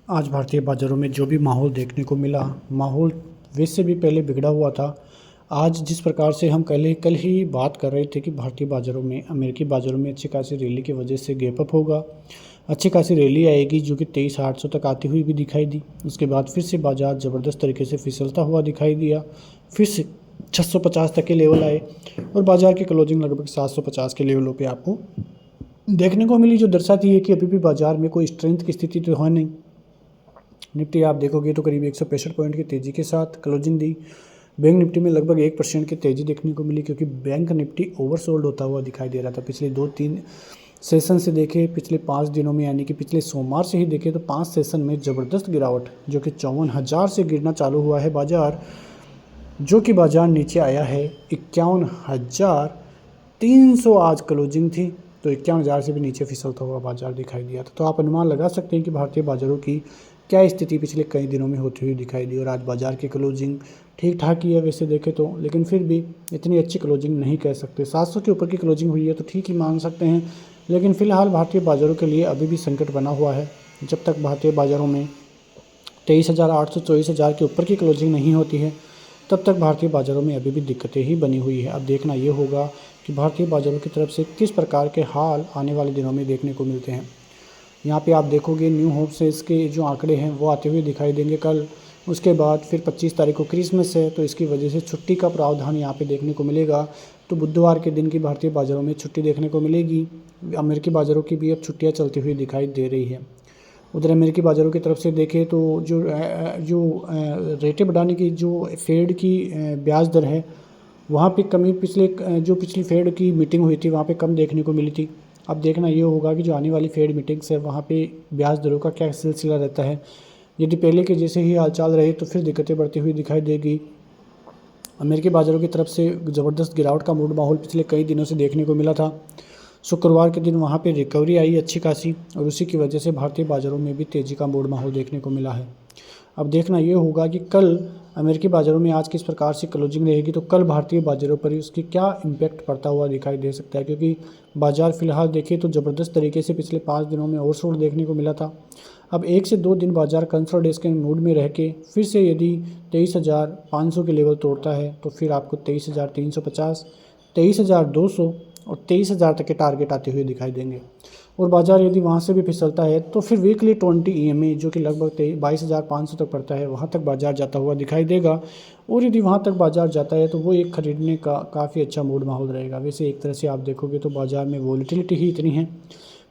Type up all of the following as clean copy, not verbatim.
आज भारतीय बाज़ारों में जो भी माहौल देखने को मिला, माहौल वैसे भी पहले बिगड़ा हुआ था। आज जिस प्रकार से हम कल ही बात कर रहे थे कि भारतीय बाज़ारों में, अमेरिकी बाज़ारों में अच्छी खासी रैली की वजह से गैप अप होगा, अच्छी खासी रैली आएगी जो कि 23,800 तक आती हुई भी दिखाई दी। उसके बाद फिर से बाज़ार ज़बरदस्त तरीके से फिसलता हुआ दिखाई दिया, फिर से 650 तक के लेवल आए और बाज़ार की क्लोजिंग लगभग 750 के लेवलों पे आपको देखने को मिली, जो दर्शाती है कि अभी भी बाज़ार में कोई स्ट्रेंथ की स्थिति तो है नहीं। निफ्टी आप देखोगे तो करीब 165 पॉइंट की तेज़ी के साथ क्लोजिंग दी। बैंक निफ्टी में लगभग 1% की तेज़ी देखने को मिली, क्योंकि बैंक निफ्टी ओवरसोल्ड होता हुआ दिखाई दे रहा था। पिछले 2-3 सेशन से देखें, पिछले 5 दिनों में यानी कि पिछले सोमवार से ही देखें तो 5 सेशन में ज़बरदस्त गिरावट, जो कि 54,000 से गिरना चालू हुआ है बाज़ार, जो कि बाज़ार नीचे आया है 51,300 आज क्लोजिंग थी, तो 51,000 से भी नीचे फिसलता हुआ बाज़ार दिखाई दिया था। तो आप अनुमान लगा सकते हैं कि भारतीय बाज़ारों की क्या स्थिति पिछले कई दिनों में होती हुई दिखाई दी। और आज बाज़ार की क्लोजिंग ठीक ठाक ही है वैसे देखें तो, लेकिन फिर भी इतनी अच्छी क्लोजिंग नहीं कह सकते। 700 के ऊपर की क्लोजिंग हुई है तो ठीक ही मान सकते हैं, लेकिन फ़िलहाल भारतीय बाज़ारों के लिए अभी भी संकट बना हुआ है। जब तक भारतीय बाज़ारों में 23,800 24,000 के ऊपर की क्लोजिंग नहीं होती है, तब तक भारतीय बाज़ारों में अभी भी दिक्कतें ही बनी हुई है। अब देखना ये होगा कि भारतीय बाज़ारों की तरफ से किस प्रकार के हाल आने वाले दिनों में देखने को मिलते हैं। यहाँ पे आप देखोगे न्यू होप से इसके जो आंकड़े हैं वो आते हुए दिखाई देंगे कल। उसके बाद फिर 25 तारीख को क्रिसमस है, तो इसकी वजह से छुट्टी का प्रावधान यहाँ पे देखने को मिलेगा। तो बुधवार के दिन की भारतीय बाज़ारों में छुट्टी देखने को मिलेगी। अमेरिकी बाज़ारों की भी अब छुट्टियाँ चलती हुई दिखाई दे रही है। उधर अमेरिकी बाज़ारों की तरफ से देखें तो जो रेटें बढ़ाने की जो फेड की ब्याज दर है, वहाँ पे कमी पिछली फेड की मीटिंग हुई थी वहाँ पे कम देखने को मिली थी। अब देखना ये होगा कि जो आने वाली फेड मीटिंग्स है वहाँ पे ब्याज दरों का क्या सिलसिला रहता है। यदि पहले के जैसे ही हालचाल रहे तो फिर दिक्कतें बढ़ती हुई दिखाई देगी। अमेरिकी बाज़ारों की तरफ से ज़बरदस्त गिरावट का मूड माहौल पिछले कई दिनों से देखने को मिला था। शुक्रवार के दिन वहाँ पे रिकवरी आई अच्छी खासी, और उसी की वजह से भारतीय बाज़ारों में भी तेज़ी का मूड माहौल देखने को मिला है। अब देखना ये होगा कि कल अमेरिकी बाज़ारों में आज किस प्रकार से क्लोजिंग रहेगी, तो कल भारतीय बाज़ारों पर उसकी क्या इम्पैक्ट पड़ता हुआ दिखाई दे सकता है, क्योंकि बाज़ार फ़िलहाल देखें तो ज़बरदस्त तरीके से पिछले 5 दिनों में ओवरसोल्ड देखने को मिला था। अब 1 से 2 दिन बाज़ार कंसोलिडेशन के मूड में रह के फिर से यदि 23,500 के लेवल तोड़ता है तो फिर आपको 23,350, 23,200 और 23,000 तक के टारगेट आते हुए दिखाई देंगे। और बाज़ार यदि वहाँ से भी फिसलता है तो फिर वीकली 20 EMA जो कि लगभग 22,500 तक पड़ता है, वहाँ तक बाज़ार जाता हुआ दिखाई देगा। और यदि वहाँ तक बाज़ार जाता है तो वो एक खरीदने का काफ़ी अच्छा मूड माहौल रहेगा। वैसे एक तरह से आप देखोगे तो बाज़ार में वॉलेटिलिटी ही इतनी है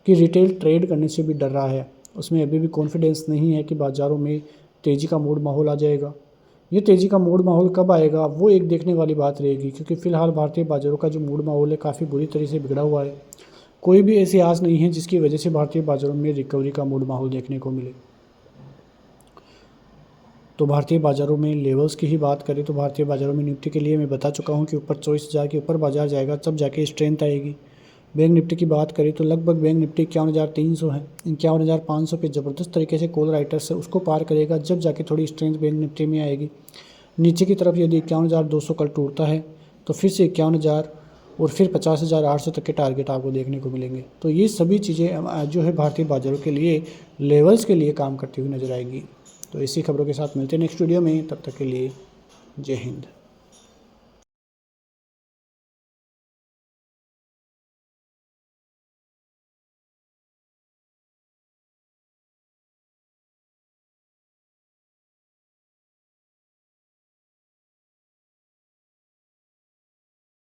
कि रिटेल ट्रेड करने से भी डर रहा है। उसमें अभी भी कॉन्फिडेंस नहीं है कि बाज़ारों में तेज़ी का मूड माहौल आ जाएगा। ये तेज़ी का मूड माहौल कब आएगा वो एक देखने वाली बात रहेगी, क्योंकि फ़िलहाल भारतीय बाज़ारों का जो मूड माहौल है काफ़ी बुरी तरह से बिगड़ा हुआ है। कोई भी ऐसी आस नहीं है जिसकी वजह से भारतीय बाज़ारों में रिकवरी का मूड माहौल देखने को मिले। तो भारतीय बाज़ारों में लेवल्स की ही बात करें तो भारतीय बाज़ारों में निफ्टी के लिए मैं बता चुका हूं कि ऊपर 24,000 के ऊपर बाज़ार जाएगा तब जाके स्ट्रेंथ आएगी। बैंक निफ्टी की बात करें तो लगभग बैंक निफ्टी 51,300 है, 51,500 पे ज़बरदस्त तरीके से कॉल राइटर्स है उसको पार करेगा, जब जाके थोड़ी स्ट्रेंथ बैंक निफ्टी में आएगी। नीचे की तरफ यदि 51,200 कल टूटता है तो फिर से 51,000 और फिर 50,800 तक के टारगेट आपको देखने को मिलेंगे। तो ये सभी चीज़ें जो है भारतीय बाज़ारों के लिए लेवल्स के लिए काम करती हुई नजर आएगी। तो इसी खबरों के साथ मिलते हैं नेक्स्ट वीडियो में, तब तक के लिए जय हिंद।